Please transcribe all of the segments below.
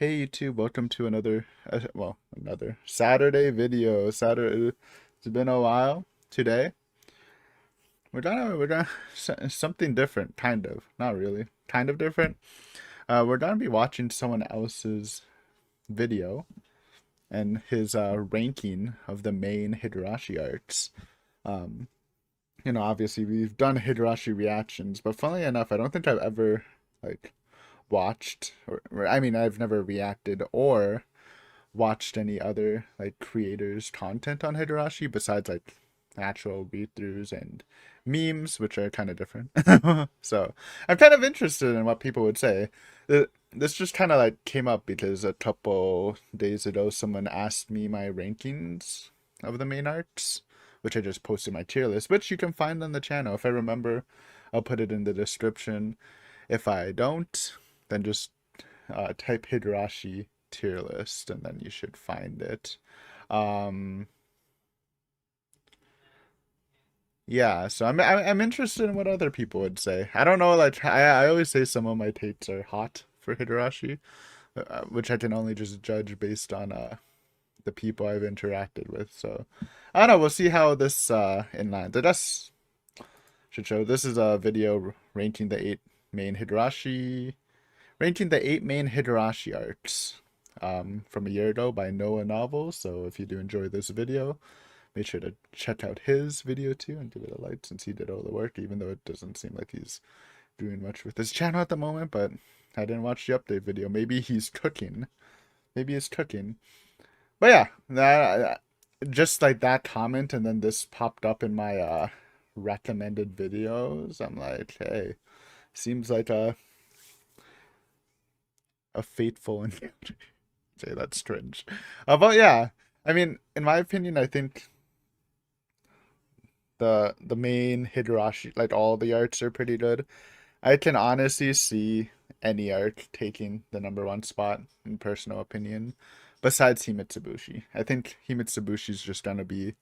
Hey YouTube, welcome to another another Saturday video. Saturday, it's been a while. Today we're gonna something different, kind of, not really, kind of different. We're gonna be watching someone else's video and his ranking of the main Higurashi arcs. Um, obviously we've done Higurashi reactions, but funnily enough, I don't think I've ever like watched or I mean I've never reacted or watched any other like creators content on Higurashi besides like actual read-throughs and memes, which are kind of different. So I'm kind of interested in what people would say. This just kind of like came up because a couple days ago someone asked me my rankings of the main arcs, which I just posted my tier list, which you can find on the channel. If I remember, I'll put it in the description. If I don't, then just type Higurashi tier list and then you should find it. Um, yeah, so I'm interested in what other people would say. I don't know, like I always say some of my takes are hot for Higurashi, which I can only just judge based on the people I've interacted with. So I don't know. We'll see how this inlines. I just should show. This is a video ranking the eight main Higurashi arcs from a year ago by Noah Novels. So if you do enjoy this video, make sure to check out his video too and give it a like since he did all the work, even though it doesn't seem like he's doing much with his channel at the moment. But I didn't watch the update video. Maybe he's cooking. Maybe he's cooking. But yeah, just like that comment and then this popped up in my recommended videos. I'm like, hey, seems like a fateful encounter. Say that's strange. But yeah, I mean, in my opinion, I think the main Higurashi, like all the arcs are pretty good. I can honestly see any arc taking the number one spot in personal opinion, besides Himitsubushi. I think Himitsubushi is just gonna be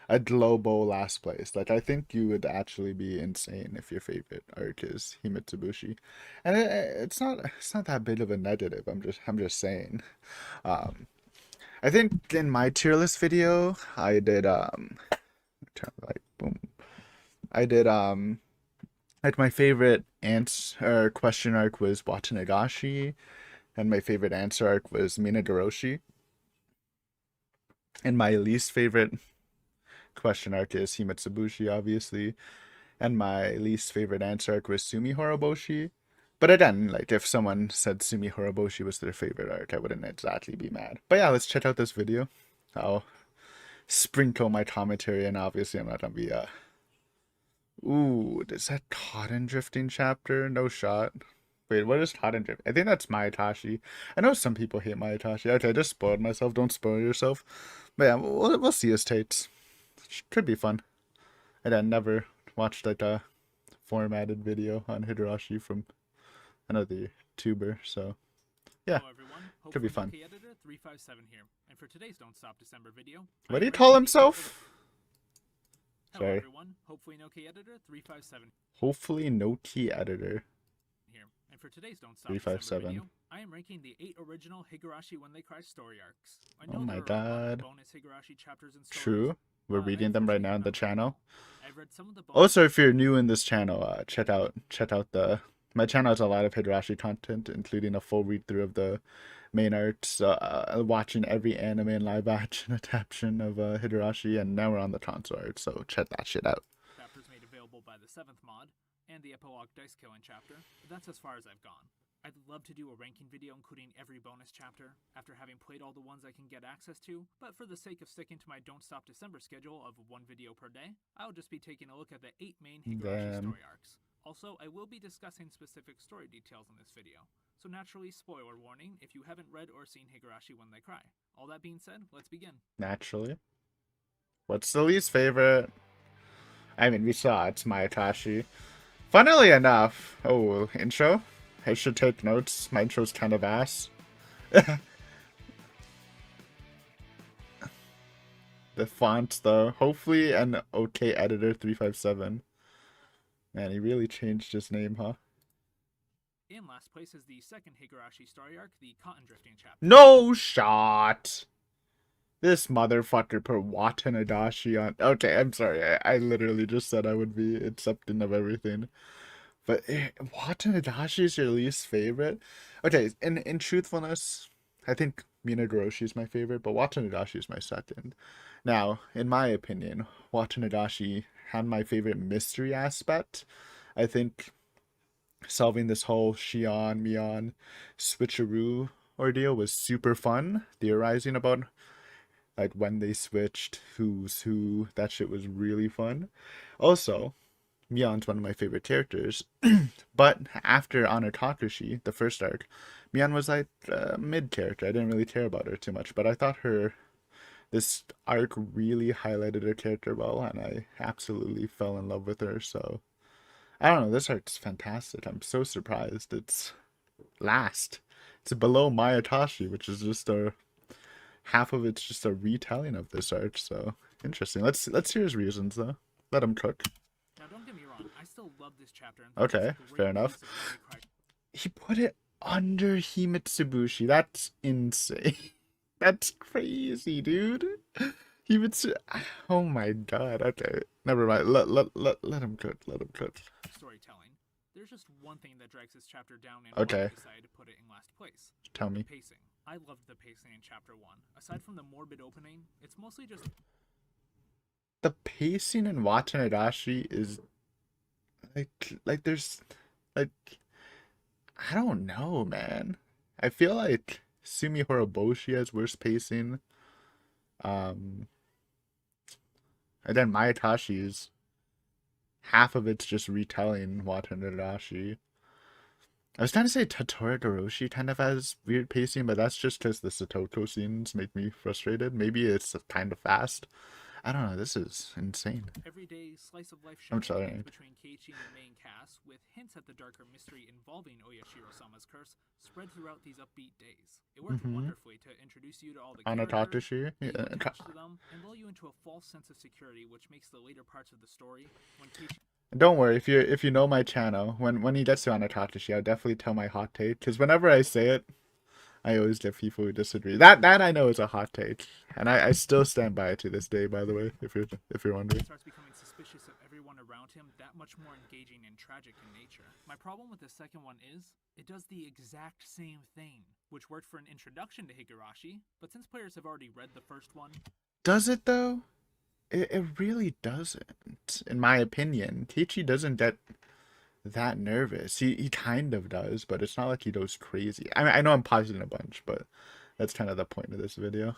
a global last place. Like I think you would actually be insane if your favorite arc is Himitsubushi, and it's not that big of a negative. I'm just saying. Um, I think in my tier list video, I did like boom. I did like my favorite answer question arc was Watanagashi, and my favorite answer arc was Minagoroshi, and my least favorite question arc is Himitsubushi, obviously, and my least favorite answer arc was Sumi Horoboshi. But again, like if someone said Sumi Horoboshi was their favorite arc, I wouldn't exactly be mad. But yeah, let's check out this video. I'll sprinkle my commentary, and obviously I'm not gonna be Ooh, is that cotton drifting chapter? No shot. Wait, what is cotton drift? I think that's Mayatashi. I know some people hate Mayatashi. Okay, I just spoiled myself. Don't spoil yourself. But yeah, we'll see his takes. Could be fun. And I never watched like a formatted video on Higurashi from another tuber, so yeah, Hello everyone, could be Hopefully fun. Okay Editor 357 here, and for today's Don't Stop December video, What do you call himself? Hello Sorry. everyone, Hopefully Okay Editor 357 Hopefully no key editor. here, and for today's Don't Stop December 357. video, I am ranking the 8 original Higurashi When They Cry story arcs. I Oh know my there are a lot of god. bonus Higurashi chapters and stories. True. We're reading them right now on the channel. I've read some of the Also, if you're new in this channel, check out my channel has a lot of Higurashi content, including a full read through of the main arcs, watching every anime and live action adaptation of Higurashi, and now we're on the console art, so check that shit out. chapters made available by the 7th mod, and the epilogue dice killing chapter, but that's as far as I've gone. I'd love to do a ranking video including every bonus chapter, after having played all the ones I can get access to, but for the sake of sticking to my Don't Stop December schedule of one video per day, I'll just be taking a look at the 8 main Higurashi story arcs. Also, I will be discussing specific story details in this video, so naturally, spoiler warning if you haven't read or seen Higurashi When They Cry. All that being said, let's begin. Naturally. What's the least favorite? I mean, we saw it's Mayatashi. Funnily enough, intro? I should take notes. My intro's kind of ass. The font, though. Hopefully an okay editor 357. Man, he really changed his name, huh? In last place is the second Higurashi story arc, the Cotton Drifting chapter. No shot. This motherfucker put Watanadashi on. Okay, I'm sorry. I literally just said I would be accepting of everything. But Watanadashi is your least favorite? Okay, in truthfulness, I think Minagoroshi is my favorite, but Watanadashi is my second. Now, in my opinion, Watanadashi had my favorite mystery aspect. I think solving this whole Shion Mion switcheroo ordeal was super fun. Theorizing about like when they switched, who's who, that shit was really fun. Also, Mion's one of my favorite characters, but after Anatakashi, the first arc, Mion was like a mid character. I didn't really care about her too much, but I thought this arc really highlighted her character well, and I absolutely fell in love with her. So I don't know, this arc's fantastic. I'm so surprised it's last. It's below Mayatashi, which is just a half of it's just a retelling of this arc. So interesting. Let's hear his reasons though. Let him cook. Now, don't get me wrong, I still love this chapter. And Okay, fair enough. He put it under Himitsubushi. That's insane. That's crazy, dude. Himitsu. Oh my god. Okay, never mind. Let him cook. Let him cook. Storytelling. There's just one thing that drags this chapter down, and okay, I decided to put it in last place. Tell me. Pacing. I loved the pacing in chapter 1. Aside from the morbid opening, it's mostly just the pacing in Watanadashi is like there's like I don't know, man. I feel like Sumi Horoboshi has worse pacing. And then Mayatashi's half of it's just retelling Watanadashi. I was trying to say Totoro Goroshi kind of has weird pacing, but that's just because the Satoko scenes make me frustrated. Maybe it's kind of fast. I don't know. This is insane. Everyday slice of life I'm sorry. Between Keiichi and the main cast, with hints at the darker mystery involving Oyashiro-sama's curse spread throughout these upbeat days. It worked wonderfully to introduce you to all the characters, attach to them, and lull you into a false sense of security, which makes the later parts of the story when Keiichi. Don't worry, if you know my channel, when he gets to Anatatashi, I'll definitely tell my hot take. Because whenever I say it, I always get people who disagree. That I know is a hot take, and I still stand by it to this day. By the way, if you're wondering. Starts becoming suspicious of everyone around him, that much more engaging and tragic in nature. My problem with the second one is it does the exact same thing, which worked for an introduction to Higurashi, but since players have already read the first one, does it though? It really doesn't, in my opinion. Keiichi doesn't get that nervous. He kind of does, but it's not like he goes crazy. I mean, I know I'm pausing a bunch, but that's kind of the point of this video.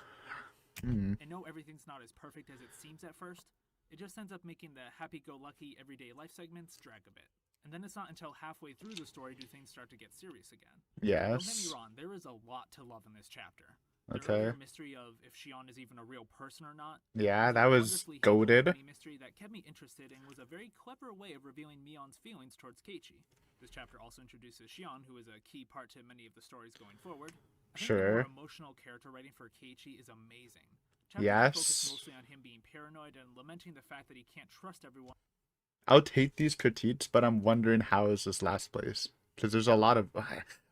I know everything's not as perfect as it seems at first. It just ends up making the happy-go-lucky everyday life segments drag a bit. And then it's not until halfway through the story do things start to get serious again. Yes. Don't get me wrong, there is a lot to love in this chapter. Okay. The mystery of if Shion is even a real person or not. Yeah, that was goated. Mystery that kept me interested and was a very clever way of revealing Mion's feelings towards Keiichi. This chapter also introduces Shion, who is a key part to many of the stories going forward. I think the more emotional character writing for Keiichi is amazing. Chapters focus mostly on him being paranoid and lamenting the fact that he can't trust everyone. I'll take these critiques, but I'm wondering how is this last place? Because there's a lot of...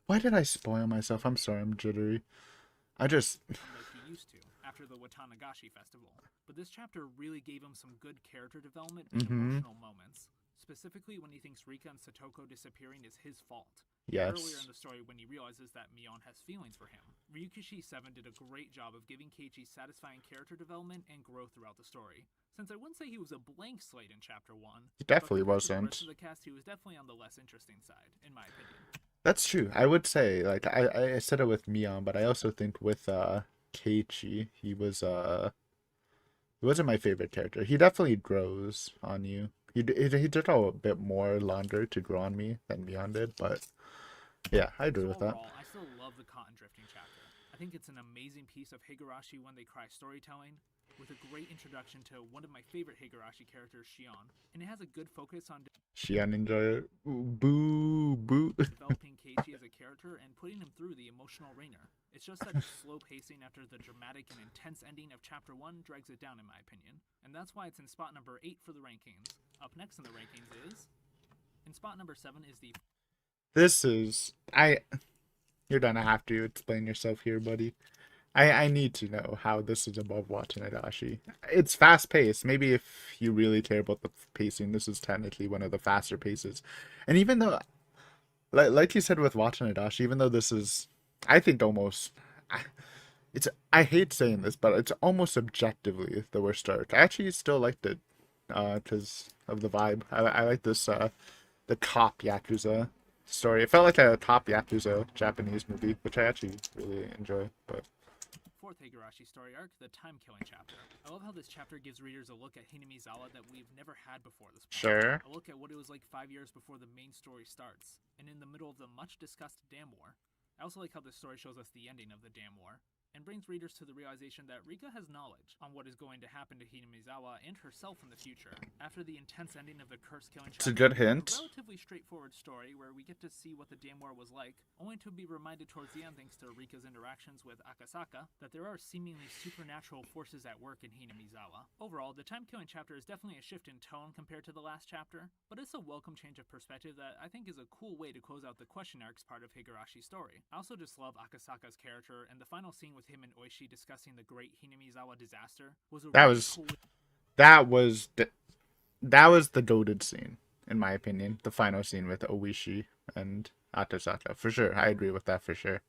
Why did I spoil myself? I'm sorry, I'm jittery. Like he used to after the Watanagashi festival. But this chapter really gave him some good character development and emotional moments. Specifically when he thinks Rika and Satoko disappearing is his fault. Yes. Earlier in the story when he realizes that Mion has feelings for him. Ryukishi 7 did a great job of giving Keiichi satisfying character development and growth throughout the story. Since I wouldn't say he was a blank slate in chapter 1. He definitely wasn't. The rest of the cast, he was definitely on the less interesting side, in my opinion. That's true. I would say, like, I said it with Mion, but I also think with Keiichi, he wasn't my favorite character. He definitely grows on you. He took a bit more longer to grow on me than Mion did, but yeah, I agree with that. I still love the Cotton Drifting chapter. I think it's an amazing piece of Higurashi when they cry storytelling, with a great introduction to one of my favorite Higurashi characters, Shion, and it has a good focus on Shion enjoy it. Boo boo. Developing Keiichi as a character and putting him through the emotional ringer. It's just that slow pacing after the dramatic and intense ending of chapter 1 drags it down in my opinion, and that's why it's in spot number 8 for the rankings. Up next in the rankings is... In spot number 7 is the... This is I. You're gonna have to explain yourself here, buddy. I need to know how this is above Watanabe. It's fast paced. Maybe if you really care about the pacing, this is technically one of the faster paces. And even though, like you said with Watanabe, even though this is, I think almost, it's I hate saying this, but it's almost objectively the worst arc. I actually still liked it, because of the vibe. I like this the cop yakuza story. It felt like a top yakuza Japanese movie, which I actually really enjoy. But Fourth Higurashi story arc, the time killing chapter. I love how this chapter gives readers a look at Hinamizawa that we've never had before this point. sure. A look at what it was like 5 years before the main story starts, and in the middle of the much discussed Dam War. I also like how this story shows us the ending of the Dam War, and brings readers to the realization that Rika has knowledge on what is going to happen to Hinamizawa and herself in the future. After the intense ending of the curse killing It's a chapter, good hint. a relatively straightforward story where we get to see what the Dam War was like, only to be reminded towards the end, thanks to Rika's interactions with Akasaka, that there are seemingly supernatural forces at work in Hinamizawa. Overall, the time killing chapter is definitely a shift in tone compared to the last chapter, but it's a welcome change of perspective that I think is a cool way to close out the question arcs part of Higurashi's story. I also just love Akasaka's character, and the final scene with him and Oishi discussing the great Hinamizawa disaster was a That really was cool. that was the that was the goated scene, in my opinion. The final scene with Oishi and Atasaka. For sure. I agree with that for sure.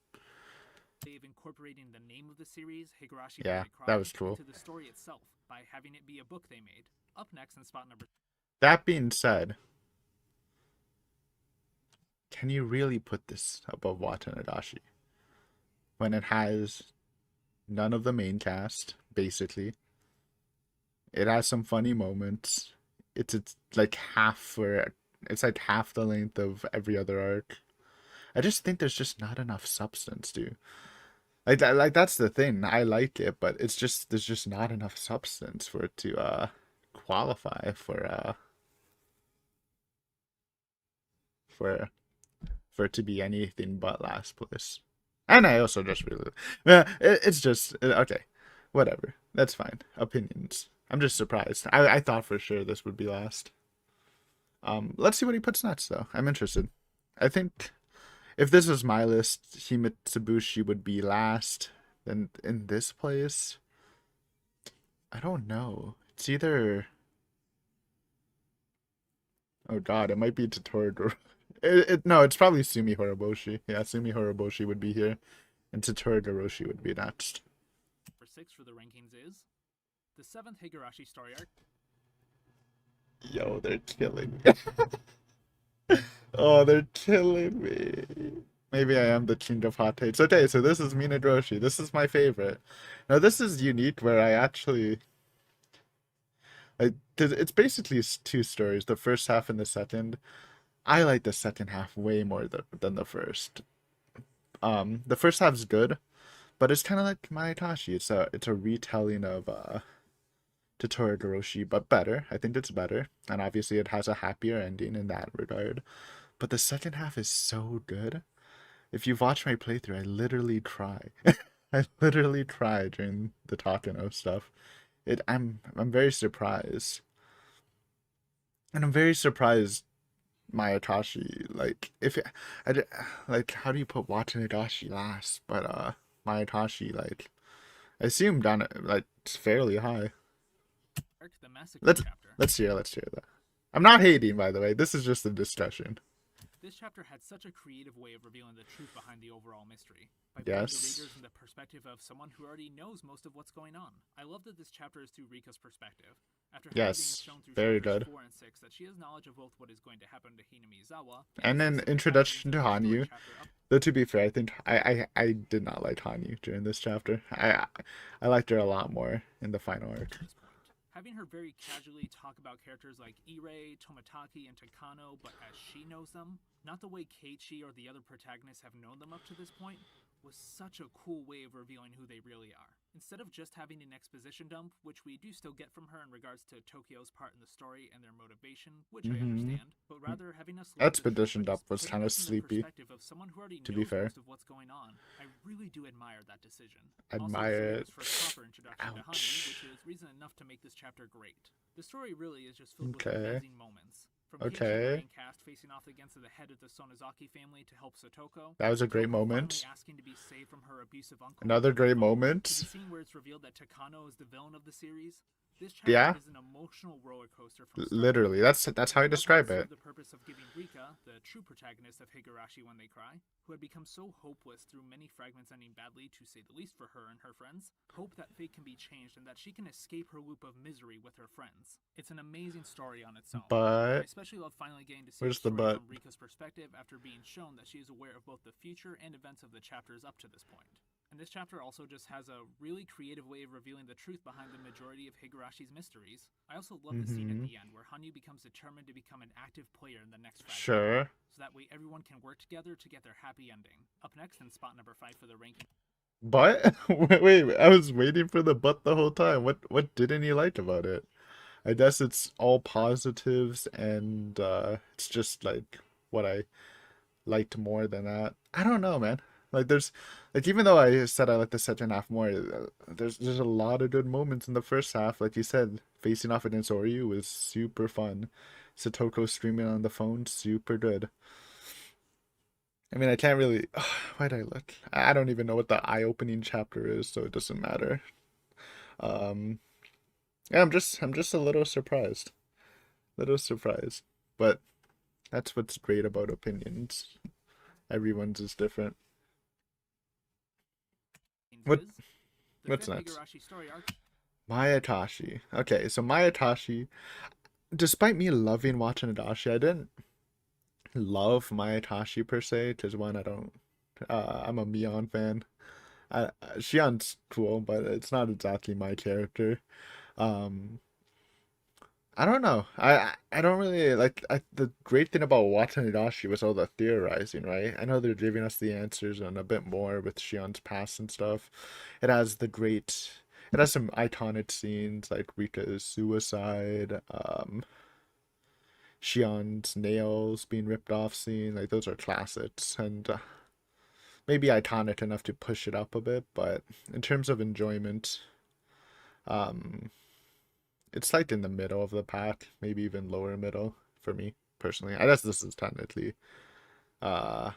Way of incorporating the name of the series, Higurashi Yeah, Fairy that Cry, was cool. into the story itself by having it be a book they made. Up next in spot number. That being said, can you really put this above Watanabe when it has none of the main cast, basically? It has some funny moments. It's like it's like half the length of every other arc. I just think there's just not enough substance, dude. Like that's the thing. I like it, but it's just there's just not enough substance for it to qualify for for it to be anything but last place. And I also just really, it's just okay, whatever. That's fine. Opinions. I'm just surprised. I thought for sure this would be last. Let's see what he puts next, though. I'm interested. I think if this was my list, Himitsubushi would be last. Then in this place, I don't know. It's either. Oh God, it might be Totoro. No, it's probably Sumi Horoboshi. Yeah, Sumi Horoboshi would be here, and Totoro Goroshi would be next. Number 6 for the rankings is the 7th Higurashi story arc. Yo, they're killing me. Oh, they're killing me. Maybe I am the king of hot takes. Okay, so this is Minagroshi. This is my favorite. Now, this is unique where I actually. It's basically two stories, the first half and the second. I like the second half way more than the first. The first half's good, but it's kind of like Maetashi. It's a retelling of Totoro Goroshi, but better. I think it's better, and obviously it has a happier ending in that regard. But the second half is so good. If you've watched my playthrough, I literally cry. I literally cry during the Takano stuff. I'm very surprised, and I'm very surprised Mayatashi, like if it, like how do you put Watanabe last, but Mayatashi, like I assume down like it's fairly high. Arc, the Massacre Let's chapter. let's hear that. I'm not hating, by the way. This is just a discussion. This chapter had such a creative way of revealing the truth behind the overall mystery, by putting the Yes. readers in the perspective of someone who already knows most of what's going on. I love that this chapter is through Rika's perspective. After having Yes. shown through Very chapters good. 4 and 6 that she has knowledge of both what is going to happen to Hinamizawa And then specific introduction to happenings in the story Hanyu. chapter up. Though to be fair, I think I did not like Hanyu during this chapter. I liked her a lot more in the final arc. To this point. Having her very casually talk about characters like Irei, Toмотaki, and Takano, but as she knows them, not the way Keiichi or the other protagonists have known them up to this point, was such a cool way of revealing who they really are. Instead of just having an exposition dump, which we do still get from her in regards to Tokyo's part in the story and their motivation, which I understand, but rather having us learn the truth Expedition by Dump just was putting kind of us in the sleepy, perspective of someone who already to be knows fair. most of what's going on. I really do admire that decision. Admire Also, it. Zuru's first proper introduction to Hanyu, Ouch. which is reason enough to make this chapter great. The story really is just filled with Okay. amazing moments. From Keiichi, the Okay. main cast, facing off against the head of the Sonozaki family to help Satoko, That was a great Satoko finally moment. asking to be saved from her abusive uncle, Another great to the moment. scene where it's revealed that Takano is the villain of the series. This chapter Yeah. is an emotional roller coaster from start to Literally. finish. That's how I It also describe served it. the purpose of giving Rika, the true protagonist of Higurashi When They Cry, who had become so hopeless through many fragments ending badly, to say the least, for her and her friends, hope that fate can be changed and that she can escape her loop of misery with her friends. It's an amazing story on its own. I But especially love finally getting to see the where's the story but? from Rika's perspective after being shown that she is aware of both the future and events of the chapters up to this point. And this chapter also just has a really creative way of revealing the truth behind the majority of Higurashi's mysteries. I also love the scene at Mm-hmm. the end where Hanyu becomes determined to become an active player in the next fragment, Sure. so that way everyone can work together to get their happy ending. Up next in spot number 5 for the ranking. But wait, I was waiting for the but the whole time. What didn't you like about it? I guess it's all positives and it's just like what I liked more than that. I don't know, man. Like there's like even though I said I like the second half more, there's a lot of good moments in the first half. Like you said, facing off against Oryu was super fun. Satoko streaming on the phone, super good. I mean, I can't really. Why'd I look? I don't even know what the eye-opening chapter is, so it doesn't matter. Um, yeah, I'm just a little surprised. But that's what's great about opinions. Everyone's is different. What Is the what's fifth next? Higurashi story arc. Mayatashi. Okay, so Mayatashi, despite me loving watching Adachi, I didn't love Mayatashi per se, because one, I don't. I'm a Mion fan. Shion's cool, but it's not exactly my character. Um, I don't know. I don't really like. The great thing about watching Adachi was all the theorizing, right? I know they're giving us the answers and a bit more with Shion's past and stuff. It has the great. It has some iconic scenes like Rika's suicide, Shion's nails being ripped off scene. Like those are classics and maybe iconic enough to push it up a bit. But in terms of enjoyment, um, it's like in the middle of the pack, maybe even lower middle for me personally. I guess this is technically uh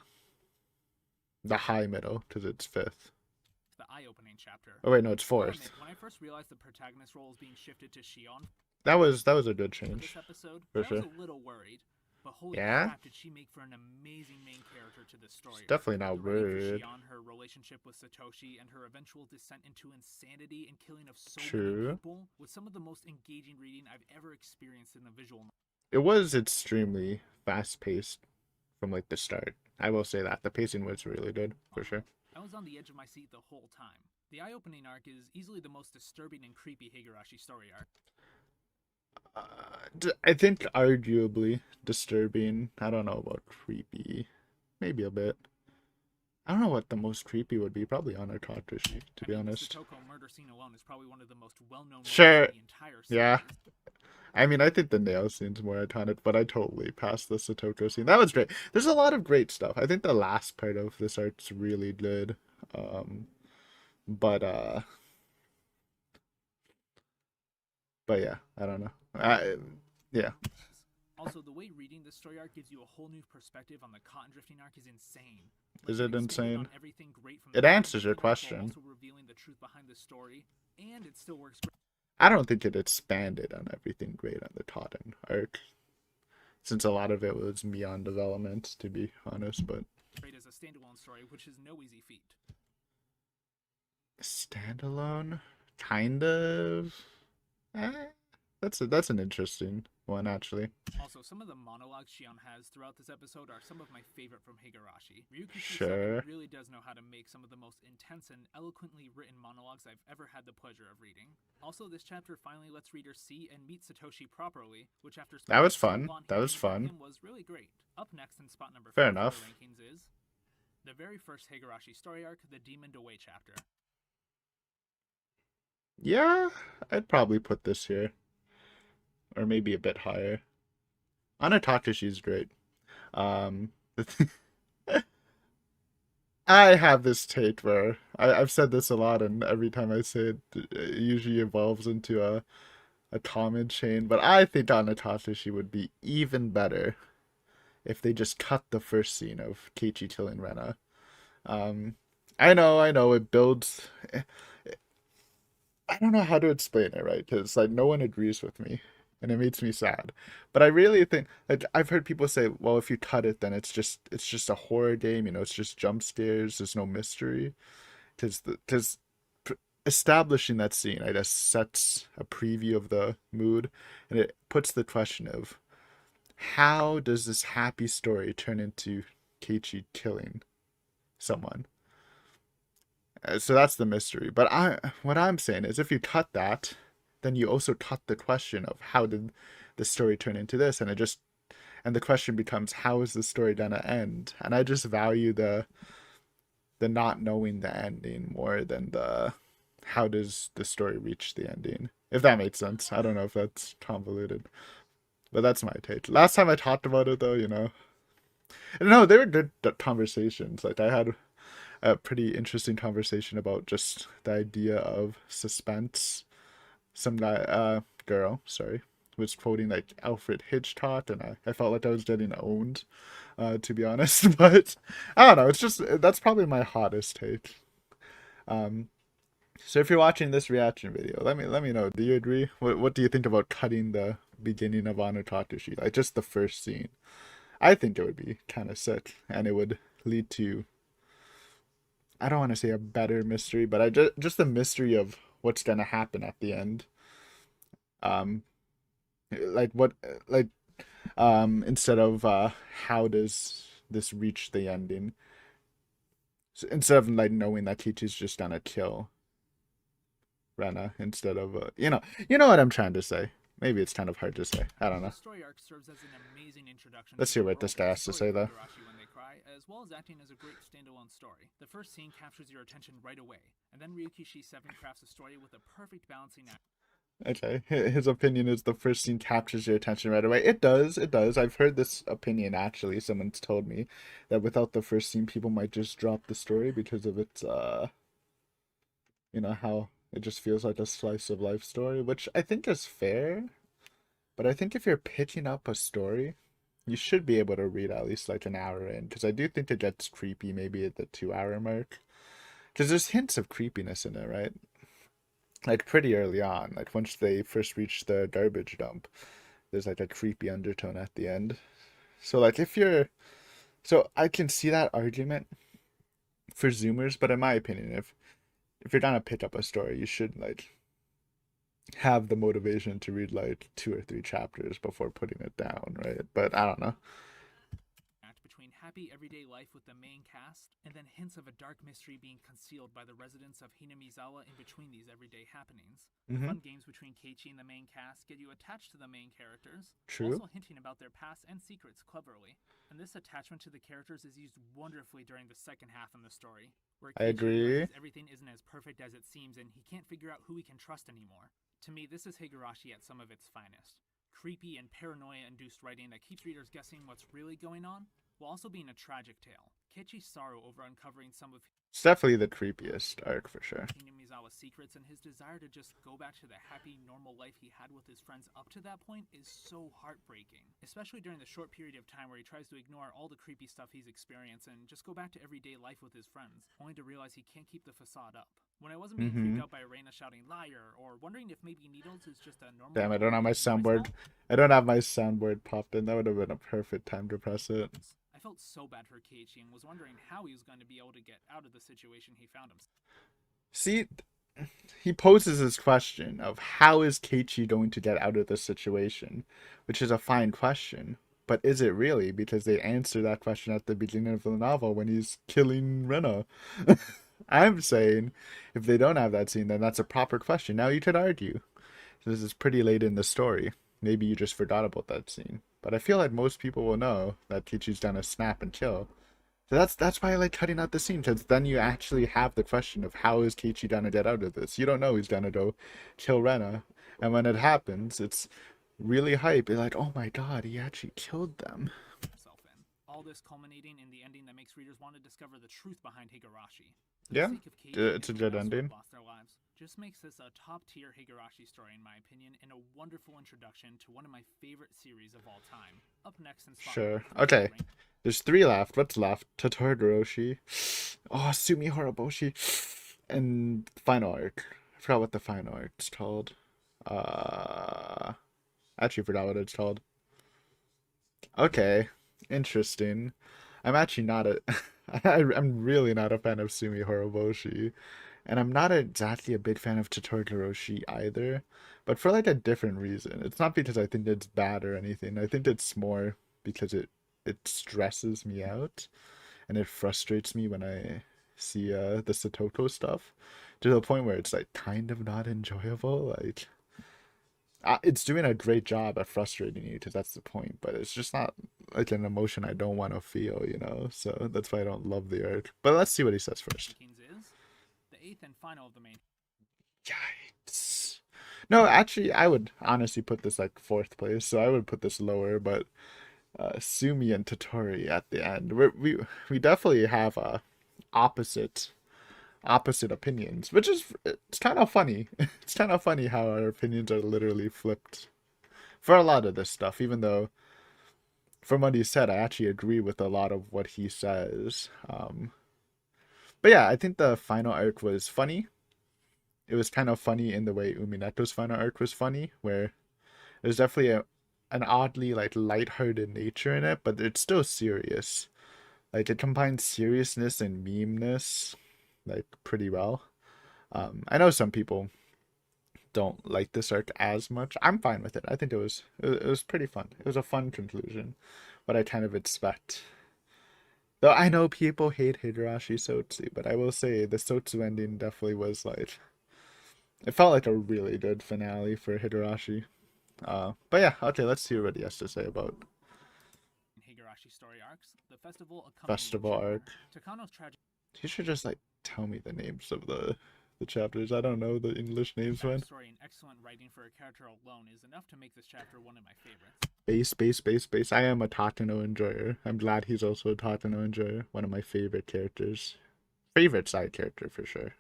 the high middle because it's fifth. The eye-opening chapter. Oh wait, no, it's I'll admit, fourth. when I first realized the protagonist role was being shifted to Shion That was a good for this change episode, for I was sure. a little worried. But holy Yeah, crap, did she make for an amazing main character to this it's story arc. definitely The not writing for weird. Shion, her relationship with Satoshi, and her eventual descent into insanity and killing of so many True. people was some of the most engaging reading I've ever experienced in the visual novel. It was extremely fast paced from like the start. I will say that the pacing was really good for sure. I was on the edge of my seat the whole time. The eye-opening arc is easily the most disturbing and creepy Higurashi story arc. I think arguably disturbing. I don't know about creepy. Maybe a bit. I don't know what the most creepy would be. Probably Honor Takashi, to I be mean, the honest. Satoko murder scene alone is probably one of the most well-known moments Sure. in the entire Yeah. series. I mean, I think the nail scene's more iconic, but I totally passed the Satoko scene. That was great. There's a lot of great stuff. I think the last part of this arc's really good. Um, but but yeah, I don't know. Yeah. Also, the way reading this story arc gives you a whole new perspective on the cotton drifting arc is insane. Is It it expanded insane? on everything great from It the cotton answers your drifting arc while question. also revealing the truth behind the story, and it still works I don't think it expanded on everything great on the Totten arc, since a lot of it was beyond development, to be honest. But great as a standalone story, which is no easy feat. standalone, kind of. Eh, that's an interesting one actually. Also, some of the monologues Shion has throughout this episode are some of my favorite from Higurashi. Ryukishi Sure. really does know how to make some of the most intense and eloquently written monologues I've ever had the pleasure of reading. Also, this chapter finally lets readers see and meet Satoshi properly, which after That spending was so fun. long That was hearing about fun. him was really great. Up next in spot number Fair 4 for the enough. rankings is the very first Higurashi story arc, the Demoned Away chapter. Yeah, I'd probably put this here, or maybe a bit higher. Anatakushi's great. The I have this take where I've said this a lot, and every time I say it, it usually evolves into a Tom and Shane, but I think Anatatashi would be even better if they just cut the first scene of Keiichi killing Rena. Um, I know, it builds. I don't know how to explain it, right? Because like no one agrees with me, and it makes me sad. But I really think like I've heard people say, well, if you cut it, then it's just a horror game. You know, it's just jump scares. There's no mystery. Because establishing that scene, I guess, sets a preview of the mood, and it puts the question of how does this happy story turn into Keiichi killing someone? So that's the mystery. But what I'm saying is, if you cut that, then you also cut the question of how did the story turn into this, and the question becomes how is the story gonna end? And I just value the not knowing the ending more than the how does the story reach the ending. If that makes sense. I don't know if that's convoluted, but that's my take. Last time I talked about it, though, no, they were good conversations. Like I had a pretty interesting conversation about just the idea of suspense. Some girl, sorry, was quoting like Alfred Hitchcock, and I felt like I was getting owned, to be honest. But I don't know. It's just that's probably my hottest take. Um, so if you're watching this reaction video, let me know. Do you agree? What do you think about cutting the beginning of Ano Takashi, like just the first scene? I think it would be kind of sick, and it would lead to I don't want to say a better mystery, but I just the mystery of what's gonna happen at the end. Um, like what like instead of how does this reach the ending? So instead of like knowing that Kichi's just gonna kill Rena instead of you know what I'm trying to say. Maybe it's kind of hard to say. I don't The know. story arc serves as an amazing introduction Let's to hear the what world this guy and has to story say of though. Higurashi when they cry, as well as acting as a great standalone story. The first scene captures your attention right away, and then Ryukishi 7 crafts a story with a perfect balancing act. Okay, his opinion is the first scene captures your attention right away. It does, it does. I've heard this opinion actually. Someone's told me that without the first scene, people might just drop the story because of its how it just feels like a slice of life story, which I think is fair. But I think if you're pitching up a story, you should be able to read at least like an hour in, because I do think it gets creepy maybe at the 2 hour mark. Because there's hints of creepiness in it, right? Like pretty early on, like once they first reach the garbage dump, there's like a creepy undertone at the end. So like so I can see that argument for Zoomers, but in my opinion, if you're gonna pick up a story, you should like have the motivation to read like 2 or 3 chapters before putting it down, right? But I don't know. Between happy everyday life with the main cast, and then hints of a dark mystery being concealed by the residents of Hinamizawa in between these everyday happenings. The Mm-hmm. fun games between Keiichi and the main cast get you attached to the main characters, while True. also hinting about their past and secrets cleverly. And this attachment to the characters is used wonderfully during the second half in the story, where I Keiichi agree. realizes everything isn't as perfect as it seems and he can't figure out who he can trust anymore. To me, this is Higurashi at some of its finest. Creepy and paranoia-induced writing that keeps readers guessing what's really going on, while also being a tragic tale. Keiichi's sorrow over uncovering some of It's definitely the creepiest arc for sure. Hinamizawa's secrets and his desire to just go back to the happy, normal life he had with his friends up to that point is so heartbreaking. Especially during the short period of time where he tries to ignore all the creepy stuff he's experienced and just go back to everyday life with his friends, only to realize he can't keep the facade up. When I wasn't being Mm-hmm. creeped out by Reina shouting liar, or wondering if maybe Needles is just a normal Damn, I girl don't have my making voice soundboard. calls, I don't have my soundboard popped in. That would have been a perfect time to press it. I felt so bad for Keiichi and was wondering how he was going to be able to get out of the situation he found himself. See, he poses this question of how is Keiichi going to get out of this situation, which is a fine question. But is it really? Because they answer that question at the beginning of the novel when he's killing Rena. I'm saying if they don't have that scene, then that's a proper question. Now you could argue. This is pretty late in the story. Maybe you just forgot about that scene. But I feel like most people will know that Keiichi's gonna snap and kill. So that's why I like cutting out the scene, because then you actually have the question of how is Keiichi gonna get out of this? You don't know he's gonna go kill Rena. And when it happens, it's really hype. It's like, oh my god, he actually killed them. All this culminating in the ending that makes readers want to discover the truth behind Higurashi. For the Yeah, sake of Keiichi and it's a everyone good else who have ending. lost their lives, just makes this a top-tier Higurashi story in my opinion, and a wonderful introduction to one of my favorite series of all time. Up next in spot Sure. number 3 Okay. is ranked There's three left. What's left? Totoroshi. Oh, Sumi Horoboshi. And final arc. I forgot what the final arc's called. Uh, actually forgot what it's called. Okay. Interesting. I'm actually not a. I'm really not a fan of Sumi Horoboshi. And I'm not exactly a big fan of Totoroshi either. But for like a different reason. It's not because I think it's bad or anything. I think it's more because it stresses me out and it frustrates me when I see the Satoko stuff to the point where it's like kind of not enjoyable. Like it's doing a great job at frustrating you because that's the point, but it's just not like an emotion I don't want to feel, you know. So that's why I don't love the arc. But let's see what he says first. rankings is the 8th and final of the main. Yikes. No, actually, I would honestly put this like fourth place, so I would put this lower, but Sumi and Totori at the end. We definitely have opposite opinions, which is it's kind of funny. It's kind of funny how our opinions are literally flipped for a lot of this stuff. Even though, from what he said, I actually agree with a lot of what he says. But yeah, I think the final arc was funny. It was kind of funny in the way Umineto's final arc was funny, where there's definitely an oddly like lighthearted nature in it, but it's still serious. Like it combines seriousness and memeness like pretty well. I know some people don't like this arc as much. I'm fine with it. I think it was pretty fun. It was a fun conclusion, what I kind of expect. Though I know people hate Higurashi Sotsu, but I will say the Sotsu ending definitely was like it felt like a really good finale for Higurashi. But yeah, okay, let's see what he has to say about Higurashi story arcs. The festival accompanied Festival arc. Takano's tragic He should just like tell me the names of the chapters. I don't know the English names, man. backstory and excellent writing for a character alone is enough to make this chapter one of my favorites. Base. I am a Tatano enjoyer. I'm glad he's also a Tatano enjoyer. One of my favorite characters. Favorite side character for sure.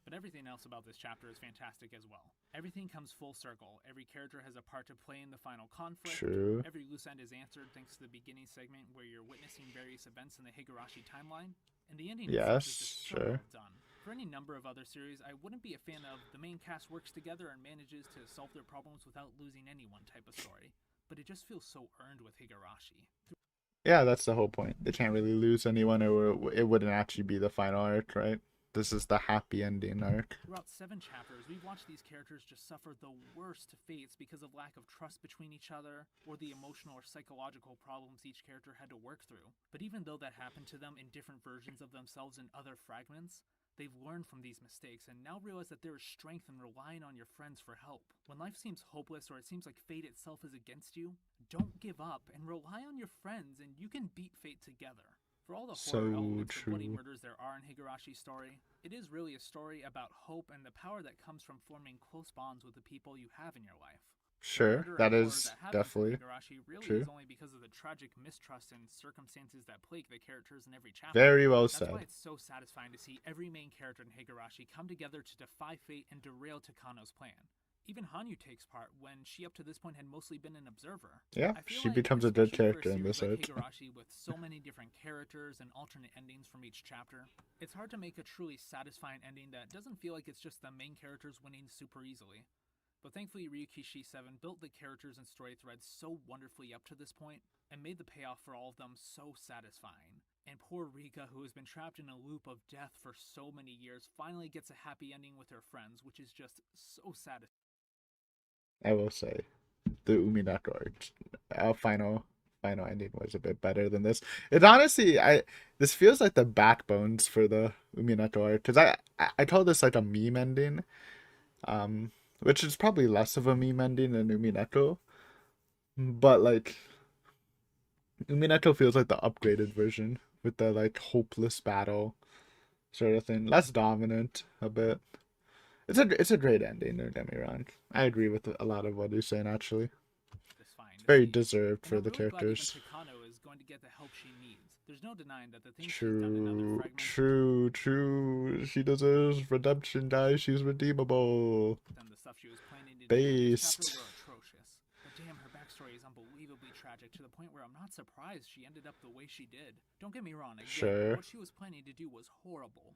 But everything else about this chapter is fantastic as well. Everything comes full circle. Every character has a part to play in the final conflict. True. Every loose end is answered thanks to the beginning segment where you're witnessing various events in the Higurashi timeline. And the ending itself is just so Sure. well done. For any number of other series, I wouldn't be a fan of the main cast works together and manages to solve their problems without losing anyone type of story. But it just feels so earned with Higurashi. Yeah, that's the whole point. They can't really lose anyone, or it wouldn't actually be the final arc, right? This is the happy ending arc. Throughout 7 chapters, we've watched these characters just suffer the worst fates because of lack of trust between each other, or the emotional or psychological problems each character had to work through. But even though that happened to them in different versions of themselves in other fragments, they've learned from these mistakes and now realize that there is strength in relying on your friends for help. When life seems hopeless or it seems like fate itself is against you, don't give up and rely on your friends and you can beat fate together. For all the horror elements of bloody murders there are in Higurashi's story, it is really a story about hope and the power that comes from forming close bonds with the people you have in your life. Sure, that is definitely Higurashi really true. is only because of the tragic mistrust and circumstances that plague the characters in every chapter. Very well That's said. why it's so satisfying to see every main character in Higurashi come together to defy fate and derail Takano's plan. Even Hanyu takes part when she up to this point had mostly been an observer. Yeah, I feel she like, becomes a good especially for character in series this arc. like Higurashi with so many different characters and alternate endings from each chapter, it's hard to make a truly satisfying ending that doesn't feel like it's just the main characters winning super easily. But thankfully Ryukishi 7 built the characters and story threads so wonderfully up to this point, and made the payoff for all of them so satisfying. And poor Rika, who has been trapped in a loop of death for so many years, finally gets a happy ending with her friends, which is just so satisfying. I will say, the Uminato arc, final ending was a bit better than this. It honestly, this feels like the backbones for the Uminato arc because I call this like a meme ending, which is probably less of a meme ending than Uminato, but like Uminato feels like the upgraded version with the like hopeless battle sort of thing, less dominant a bit. It's a great ending, don't get me wrong. I agree with a lot of what he's saying actually. It's fine It's very deserved for the characters. Takano is going to get the help she needs. There's no denying that the things she's done in other True, fragments true. She deserves redemption, guys. She's redeemable. and the stuff she was planning to do in this chapter Based. were atrocious. But damn, her backstory is unbelievably tragic to the point where I'm not surprised she ended up the way she did. Don't get me wrong, I get it. Sure. What she was planning to do was horrible.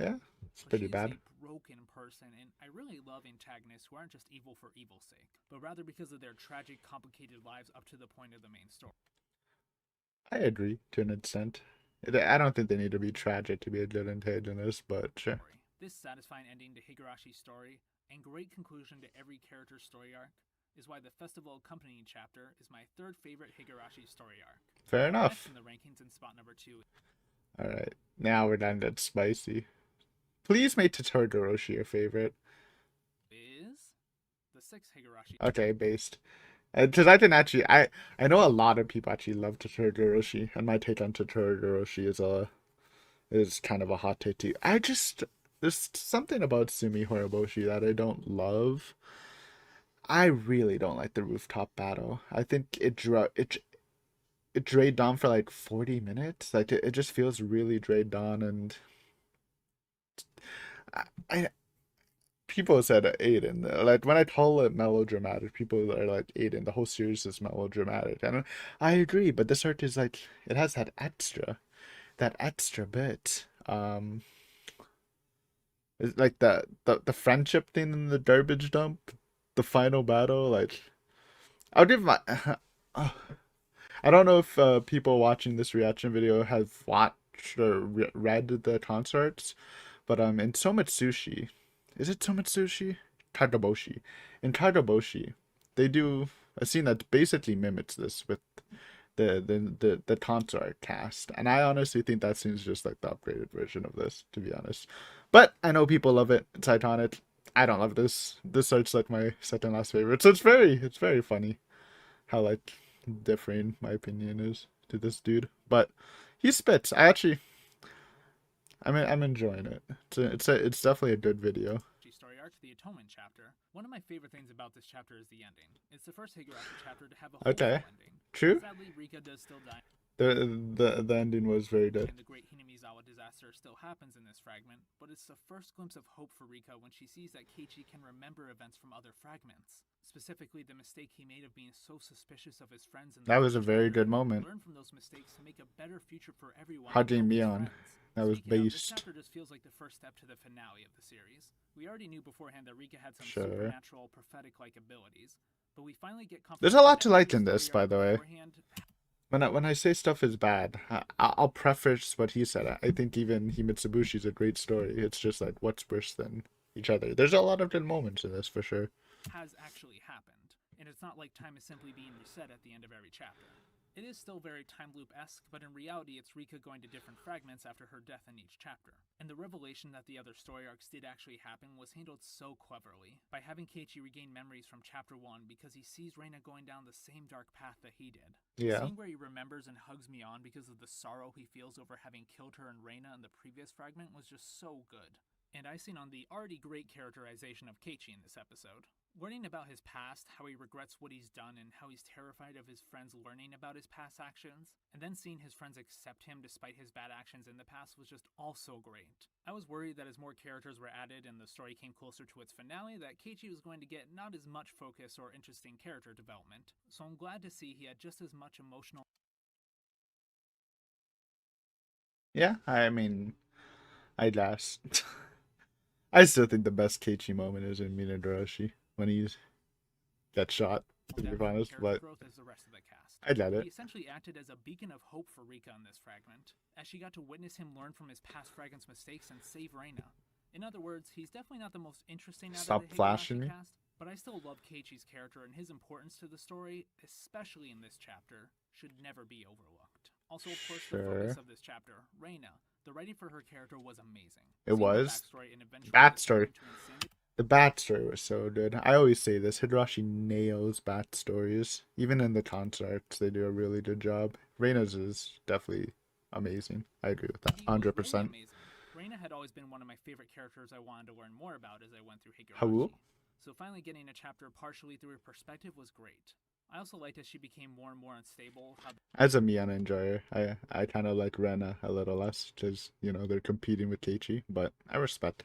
Yeah, it's But pretty she bad. is a broken person, and I really love antagonists who aren't just evil for evil's sake, but rather because of their tragic, complicated lives up to the point of the main story. I agree to an extent. I don't think they need to be tragic to be a good antagonist, but sure. This satisfying ending to Higurashi's story, and great conclusion to every character's story arc, is why the festival accompanying chapter is my third favorite Higurashi story arc. Fair enough. Next in the rankings in spot number 2. Alright, now we're done get spicy. Please make Higurashi your favorite. Is the 6th Higurashi. Okay, based. Because I can actually, I know a lot of people actually love Higurashi, and my take on Higurashi is kind of a hot take too. There's something about Sumi Horiboshi that I don't love. I really don't like the rooftop battle. I think it dragged on for like 40 minutes. Like it just feels really dragged on, and I people said Aiden. Like when I call it melodramatic, people are like Aiden. The whole series is melodramatic, and I agree. But this art is like it has that extra bit. It's like the friendship thing in the garbage dump, the final battle. Like I'll give my. I don't know if people watching this reaction video have watched or read the concerts, but in So Much Sushi, is it So Much Sushi? Kagaboshi. In Kagaboshi, they do a scene that basically mimics this with the concert cast, and I honestly think that scene's just like the upgraded version of this, to be honest. But I know people love it. It's iconic. I don't love this. This art's like my second last favorite, so it's very funny how like differing my opinion is to this dude, but he spits. I'm enjoying it. It's definitely a good video. Story arc, the Atonement chapter. One of my favorite things about this chapter is the ending. It's the first Higurashi chapter to have a hopeful ending. True. Sadly, Rika does still die. The ending was very good. And the great Hinamizawa disaster still happens in this fragment, but it's the first glimpse of hope for Rika when she sees that Keiichi can remember events from other fragments. Specifically, the mistake he made of being so suspicious of his friends. That was a very good moment. Learn from those mistakes to make a better future for everyone. Hugging Mion. That was based. This chapter just feels like the first step to the finale of the series. We already knew beforehand that Rika had some supernatural, prophetic-like abilities, but we finally get confirmation. There's a lot to like in this, by the way. When I say stuff is bad, I'll preface what he said. I think even Himitsubushi is a great story. It's just like what's worse than each other. There's a lot of good moments in this for sure. Has actually happened, and it's not like time is simply being reset at the end of every chapter. It is still very time loop-esque, but in reality it's Rika going to different fragments after her death in each chapter. And the revelation that the other story arcs did actually happen was handled so cleverly, by having Keiichi regain memories from chapter 1 because he sees Reina going down the same dark path that he did. Yeah. The scene where he remembers and hugs Mion because of the sorrow he feels over having killed her and Reina in the previous fragment was just so good. And icing on the already great characterization of Keiichi in this episode. Learning about his past, how he regrets what he's done, and how he's terrified of his friends learning about his past actions, and then seeing his friends accept him despite his bad actions in the past was just also great. I was worried that as more characters were added and the story came closer to its finale, that Keiichi was going to get not as much focus or interesting character development, so I'm glad to see he had just as much emotional. Yeah, I mean, I guess. I still think the best Keiichi moment is in Higurashi when he gets shot, to be honest, but I get it. He essentially acted as a beacon of hope for Rika in this fragment, as she got to witness him learn from his past fragment's mistakes and save Reina. In other words, he's definitely not the most interesting out of the Higurashi cast, but I still love Keiichi's character, and his importance to the story, especially in this chapter, should never be overlooked. Also, of course, the focus of this chapter, Reina. The writing for her character was amazing. It was. Backstory. The backstory was so good. I always say this. Higurashi nails backstories. Even in the concerts, they do a really good job. Reina's is definitely amazing. I agree with that. 100%. Reina had always been one of my favorite characters I wanted to learn more about as I went through Higurashi. How? So finally getting a chapter partially through her perspective was great. I also liked as she became more and more unstable, how As a Miana enjoyer, I kind of like Rena a little less because you know they're competing with Keiichi, but I respect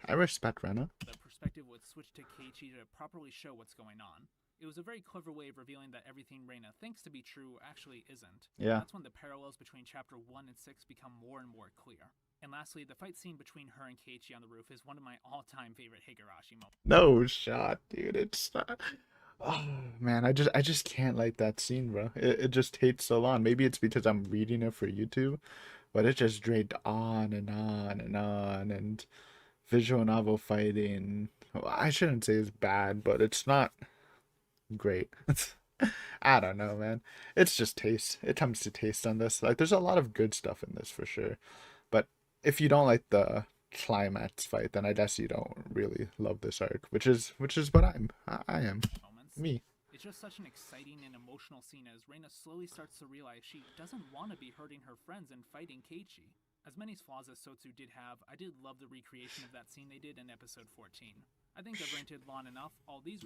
Rena. the perspective would switch to Keiichi to properly show what's going on. It was a very clever way of revealing that everything Reina thinks to be true actually isn't. And Yeah. that's when the parallels between chapter 1 and 6 become more and more clear. And lastly, the fight scene between her and Keiichi on the roof is one of my all-time favorite Higurashi moments. No shot, dude. It's not. Oh man, I just can't like that scene, bro. It just takes so long. Maybe it's because I'm reading it for YouTube, but it just dragged on and on and on and visual novel fighting. Well, I shouldn't say it's bad, but it's not great. I don't know, man. It's just taste. It comes to taste on this. Like, there's a lot of good stuff in this for sure, but if you don't like the climax fight, then I guess you don't really love this arc, which is what I am. Me. It's just such an exciting and emotional scene as Reina slowly starts to realize she doesn't want to be hurting her friends and fighting Keiichi. As many flaws as Sotsu did have, I did love the recreation of that scene they did in episode 14. I think I've ranted long enough. All these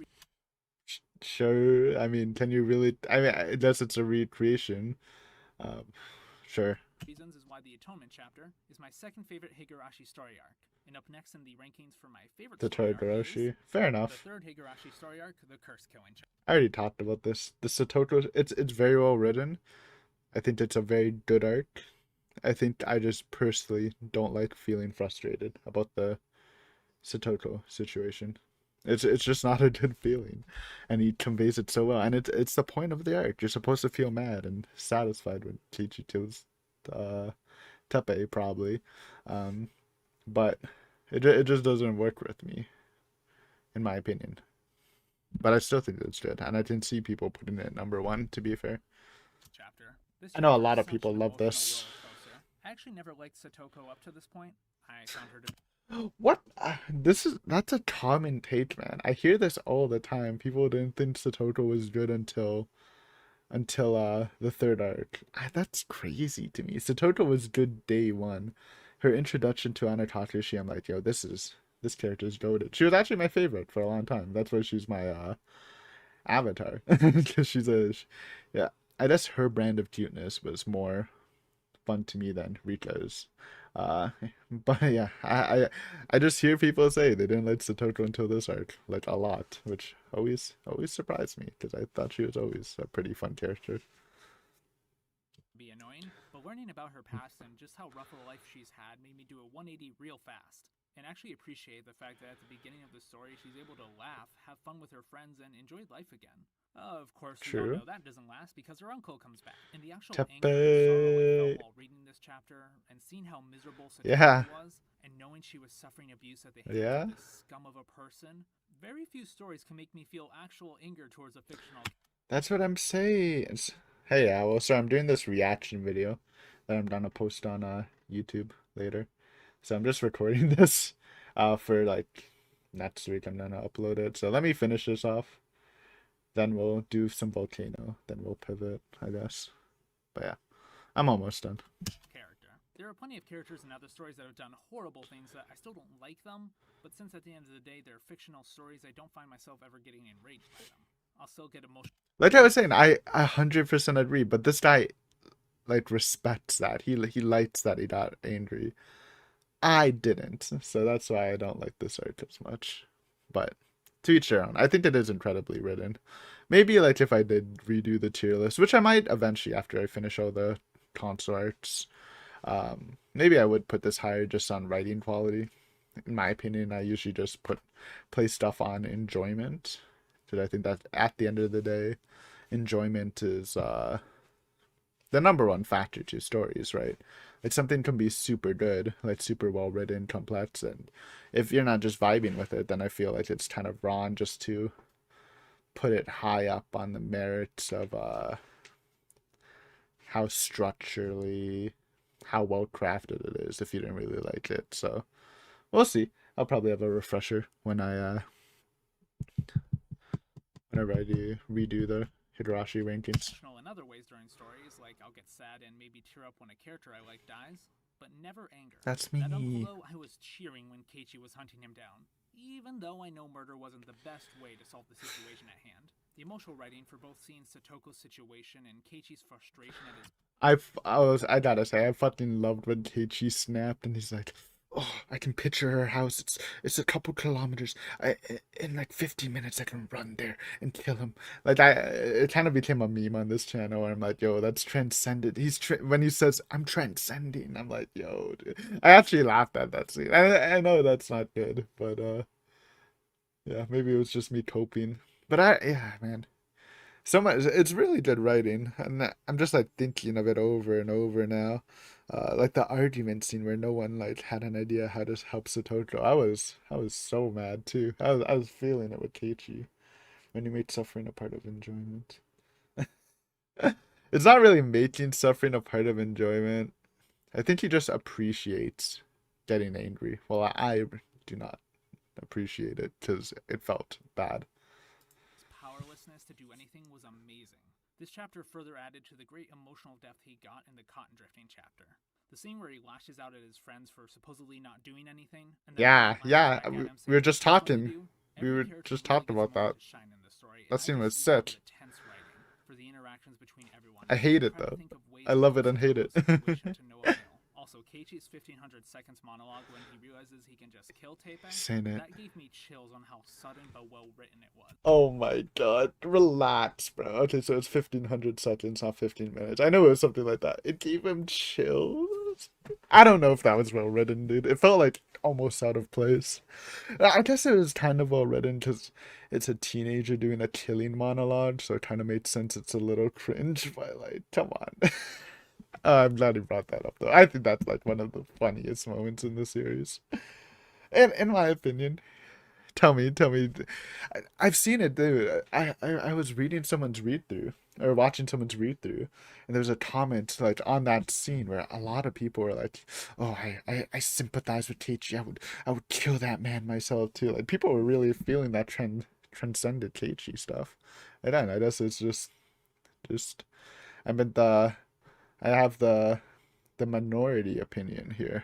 Sure. I mean, can you really? I mean, I guess it's a recreation. Um, sure. reasons is why the Atonement chapter is my second favorite Higurashi story arc. And up next in the rankings for my favorite The story arc is Higurashi. Fair the enough. third Higurashi story arc, the Curse Killing chapter. I already talked about this. The Satoto. It's very well written. I think it's a very good arc. I think I just personally don't like feeling frustrated about the Satoto situation. It's just not a good feeling, and he conveys it so well. And it's the point of the arc. You're supposed to feel mad and satisfied when Chichi kills uh, Tepe probably, um, but it just doesn't work with me, in my opinion. But I still think it's good, and I can see people putting it at number one. To be fair, Chapter. This I know a chapter lot is of such people an love emotional this. roller coaster. I actually never liked Satoko up to this point. I found her to What? That's a common take, man. I hear this all the time. People didn't think Satoto was good until the third arc. That's crazy to me. Satoto was good day one. Her introduction to Anatakashi, I'm like, yo, this character's goated. She was actually my favorite for a long time. That's why she's my avatar. Because yeah. I guess her brand of cuteness was more fun to me than Rika's. Uh, but yeah, I just hear people say they didn't like Satoto until this arc, like a lot, which always surprised me because I thought she was always a pretty fun character. be annoying, but learning about her past and just how rough a life she's had made me do a 180 real fast. And actually appreciate the fact that at the beginning of the story, she's able to laugh, have fun with her friends, and enjoy life again. Of course, we all True. know that doesn't last because her uncle comes back. And the actual anger and sorrow I felt Tepe. while reading this chapter, and seeing how miserable Yeah, Satoko was, and knowing she was suffering abuse at the hands yeah. of this scum of a person, very few stories can make me feel actual anger towards a fictional. That's what I'm saying. Hey, Owl. So I'm doing this reaction video that I'm gonna post on YouTube later. So I'm just recording this for like next week. I'm gonna upload it. So let me finish this off. Then we'll do some volcano. Then we'll pivot, I guess. But yeah, I'm almost done. Character. There are plenty of characters in other stories that have done horrible things that I still don't like them, but since at the end of the day they're fictional stories, I don't find myself ever getting enraged by them. I'll still get emotional. Like I was saying, I 100% agree. But this guy like respects that. He likes that he got angry. I didn't, so that's why I don't like this arc as much. But to each their own. I think it is incredibly written. Maybe like if I did redo the tier list, which I might eventually after I finish all the console arcs. Maybe I would put this higher just on writing quality. In my opinion, I usually just play stuff on enjoyment because I think that at the end of the day, enjoyment is the number one factor to stories, right? Like something can be super good, like super well written, complex, and if you're not just vibing with it, then I feel like it's kind of wrong just to put it high up on the merits of how structurally, how well crafted it is if you didn't really like it. So we'll see. I'll probably have a refresher whenever I do redo the Higurashi rankings. In other ways during stories, like I'll get sad and maybe tear up when a character I like dies, but never anger. That's That uncle me. though, I was cheering when Keiichi was hunting him down. even though I know murder wasn't the best way to solve the situation at hand. The emotional writing for both seeing Satoko's situation and Keiichi's frustration at his I gotta say, I fucking loved when Keiichi snapped and he's like, "Oh, I can picture her house. It's a couple kilometers. In like 15 minutes, I can run there and kill him." Like it kind of became a meme on this channel. Where I'm like, "Yo, that's transcended." When he says, "I'm transcending," I'm like, "Yo, dude." I actually laughed at that scene. I know that's not good, but yeah, maybe it was just me coping. But yeah, man. So much, it's really good writing, and I'm just like thinking of it over and over now. Like the argument scene where no one like had an idea how to help Satoko. I was so mad too. I was feeling it with Keiichi when he made suffering a part of enjoyment. It's not really making suffering a part of enjoyment. I think he just appreciates getting angry. Well, I do not appreciate it because it felt bad. powerlessness to do anything was amazing. This chapter further added to the great emotional depth he got in the cotton drifting chapter. The scene where he lashes out at his friends for supposedly not doing anything, and then Yeah, lashes yeah. back at him We were saying, just "Here's what to talking. do." We Every were character just really talking gets a about moment that. to shine in this story, and That I scene was just love sick. the tense writing for the interactions between everyone. I hate And it try to though. think of ways I to love help it and hate it. Satoko's situation to no avail. Also, Keiichi's 1500 seconds monologue when he realizes he can just kill Tepe, Saying it. that gave me chills on how sudden but well written it was. Oh my god. Relax, bro. Okay, so it's 1500 seconds, not 15 minutes. I know it was something like that. It gave him chills. I don't know if that was well written, dude. It felt like almost out of place. I guess it was kind of well written because it's a teenager doing a killing monologue, so it kind of made sense. It's a little cringe, but like, come on. I'm glad you brought that up, though. I think that's like one of the funniest moments in the series, and in my opinion. Tell me. I've seen it, dude. I was reading someone's read through or watching someone's read through, and there was a comment like on that scene where a lot of people were like, "Oh, I sympathize with Keiichi. I would kill that man myself too." Like people were really feeling that transcended Keiichi stuff. And then I guess it's just I mean I have the minority opinion here.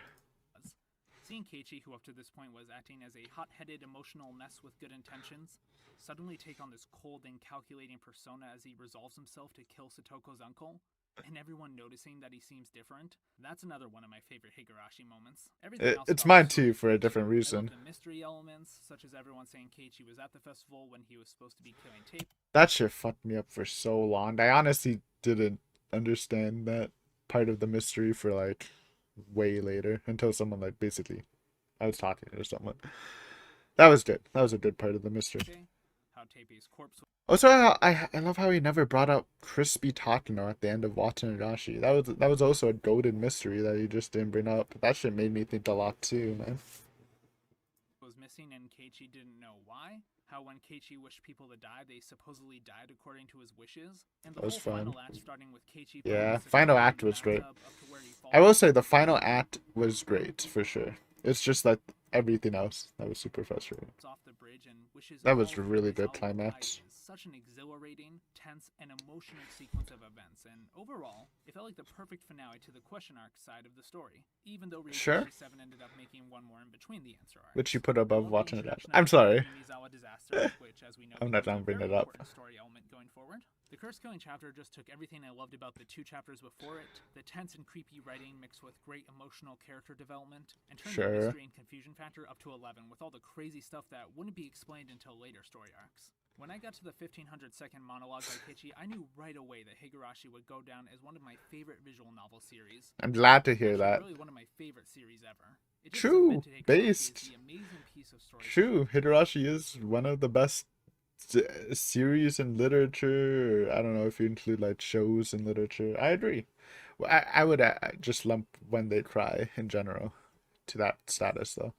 Seeing Keiichi, who up to this point was acting as a hot-headed, emotional mess with good intentions, suddenly take on this cold and calculating persona as he resolves himself to kill Satoko's uncle, and everyone noticing that he seems different, that's another one of my favorite Higurashi moments. Everything else It's about mine the story too is for a great different too. I love reason. the mystery elements, such as everyone saying Keiichi was at the festival when he was supposed to be killing Tape. That shit fucked me up for so long. I honestly didn't understand that part of the mystery for like way later until someone like basically I was talking to someone. That was good. That was a good part of the mystery. How Tape's corpse. Also, I love how he never brought up Crispy Takino at the end of Watanabe. That was also a goated mystery that he just didn't bring up. That shit made me think a lot too, man. Was missing and Keiichi didn't know why. How when Keiichi wished people to die, they supposedly died according to his wishes. And the That was whole fun. final act starting with Keiichi Yeah, putting final Satoko in act the was great. bathtub up to where he falls. I will say the final act was great for sure. It's just like everything else that was super frustrating. Off the bridge and wishes That was all a really his good hollow climax. eyes. Such an exhilarating, tense, and emotional sequence of events, and overall, it felt like the perfect finale to the question arc side of the story. Even though Sure. Higurashi 7 ended up making one more in between the answer arcs. Which you put above watching it. Introduction I'm of the sorry. Minamizawa disaster, which, as we know, I'm not becomes gonna a bring very it up. important story element going forward. The Curse Killing chapter just took everything I loved about the two chapters before it, the tense and creepy writing mixed with great emotional character development, and turned the mystery and confusion factor up to 11 with all the crazy stuff that wouldn't be explained until later story arcs. When I got to the 1500-second monologue by Keiichi, I knew right away that Higurashi would go down as one of my favorite visual novel series. I'm glad to hear Actually, that. really one of my favorite series ever. It just True, cemented Higurashi based. as the amazing piece of story. True, Higurashi is one of the best series in literature. I don't know if you include like shows in literature. I agree. I would just lump When They Cry in general to that status though.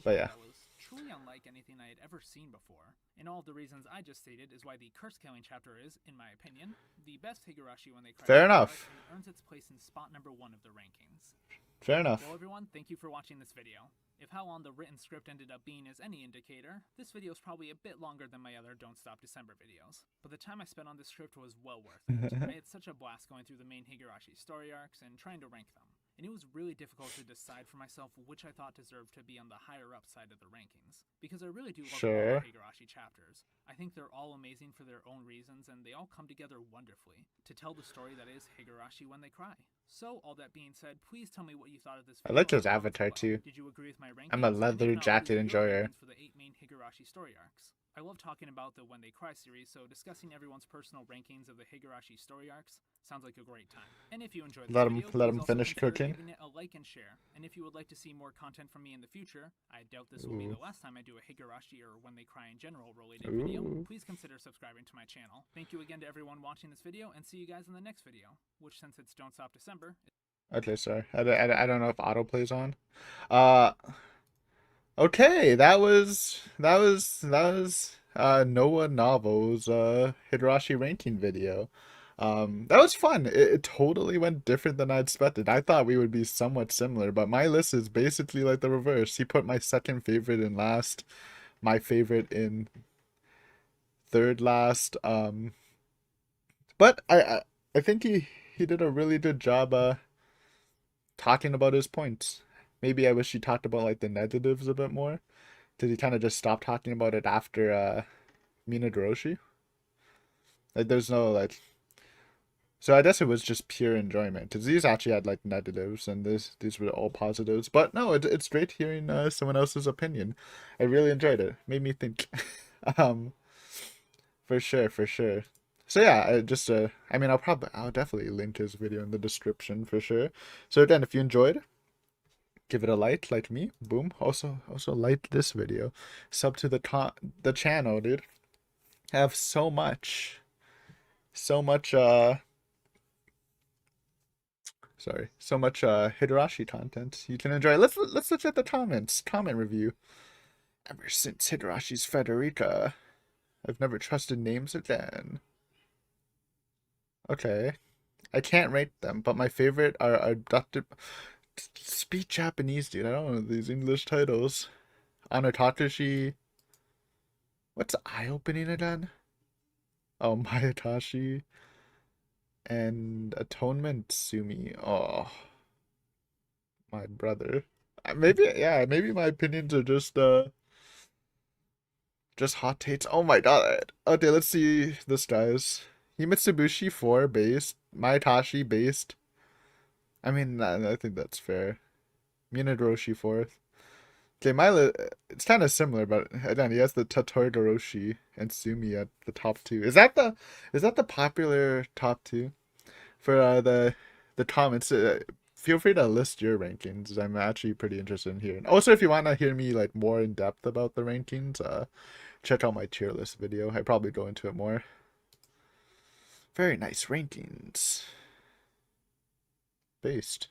But yeah. That was truly unlike anything I had ever seen before. And all of the reasons I just stated is why the Curse Killing chapter is, in my opinion, the best Higurashi When They Cry. Fair enough. And earns its place in spot number 1 of the rankings. Fair enough. Well, everyone, thank you for watching this video. If how long the written script ended up being is any indicator, this video is probably a bit longer than my other Don't Stop December videos. But the time I spent on this script was well worth it. I had such a blast going through the main Higurashi story arcs and trying to rank them. and it was really difficult to decide for myself which I thought deserved to be on the higher up side of the rankings, because I really do love all the Sure. Higurashi chapters. I think they're all amazing for their own reasons, and they all come together wonderfully to tell the story that is Higurashi when they cry. So, all that being said, please tell me what you thought of this I video liked in the his comments avatar below. too. Did you agree with my I'm a rankings? And if leather not, what jacket are your enjoyer. rankings for the 8 main Higurashi story arcs? I love talking about the When They Cry series, so discussing everyone's personal rankings of the Higurashi story arcs sounds like a great time. And if you enjoyed this video, Let please him also finish consider cooking. giving it a like and share. And if you would like to see more content from me in the future, I doubt this will be Ooh. the last time I do a Higurashi or When They Cry in general related Ooh. video, please consider subscribing to my channel. Thank you again to everyone watching this video, and see you guys in the next video, which, since it's Don't Stop December... Okay, sorry. I don't know if autoplay's on. Uh, okay, that was Noah Novel's Higurashi ranking video. That was fun. It totally went different than I expected. I thought we would be somewhat similar, but my list is basically like the reverse. He put my second favorite in last, my favorite in third last. But I think he did a really good job talking about his points. Maybe I wish he talked about like the negatives a bit more. Did he kind of just stop talking about it after Minagroshi? Like there's no like, so I guess it was just pure enjoyment because these actually had like negatives and these were all positives. But no, it's great hearing someone else's opinion. I really enjoyed it. Made me think. um, for sure, for sure. So yeah, I mean, I'll definitely link his video in the description for sure. So again, if you enjoyed, give it a like me. Boom. Also like this video. Sub to the channel, dude. I have so much so much Higurashi content you can enjoy. Let's look at the comments. Comment review. Ever since Higurashi's Frederica, I've never trusted names again. Okay. I can't rate them, but my favorite are Dr. Speak Japanese, dude. I don't know these English titles. Anatakashi. What's eye opening again? Oh, Mayatashi. And Atonement Sumi. Oh, my brother. Maybe my opinions are just hot takes. Oh my god. Okay, let's see this guys. Himitsubushi 4 based. Mayatashi based. I mean, I think that's fair. Minagroshi 4th. Okay, it's kind of similar, but again, he has the Tatorgoroshi and Sumi at the top two. Is that the popular top two for the comments? Feel free to list your rankings. I'm actually pretty interested in hearing. Also, if you want to hear me like more in depth about the rankings, check out my tier list video. I probably go into it more. Very nice rankings. Based.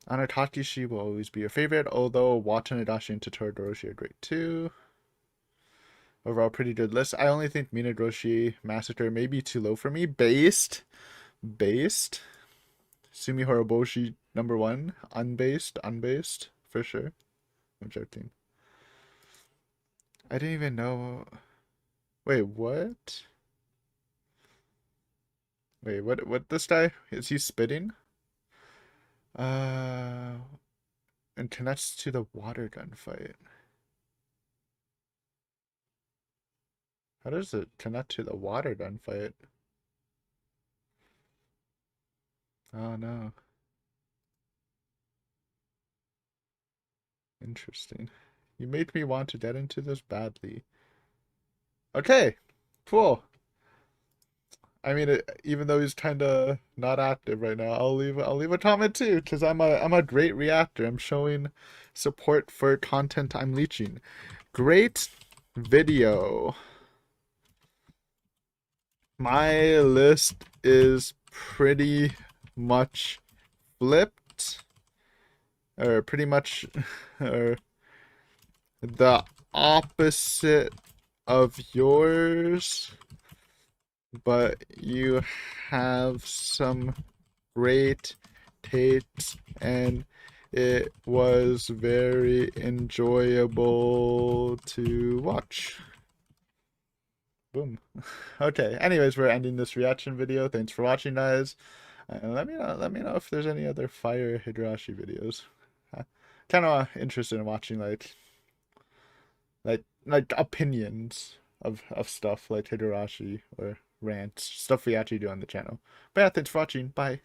Anatakishi will always be your favorite, although Watanabe and Totodoroshi are great too. Overall, pretty good list. I only think Minagroshi Massacre may be too low for me. Based. Sumi Horoboshi number 1. Unbased, for sure. I'm joking. I didn't even know. Wait, what? Wait, what this guy? Is he spitting? And connects to the water gun fight. How does it connect to the water gun fight? Oh no. Interesting. You made me want to get into this badly. Okay, cool. I mean, even though he's kind of not active right now, I'll leave a comment too, because I'm a great reactor. I'm showing support for content I'm leeching. Great video. My list is pretty much flipped, or pretty much, or the opposite of yours, but you have some great takes and it was very enjoyable to watch. Boom. Okay, anyways, we're ending this reaction video. Thanks for watching, guys. And let me know if there's any other fire Higurashi videos. Kind of interested in watching like opinions of stuff like Higurashi or rants, stuff we actually do on the channel. But yeah, thanks for watching. Bye.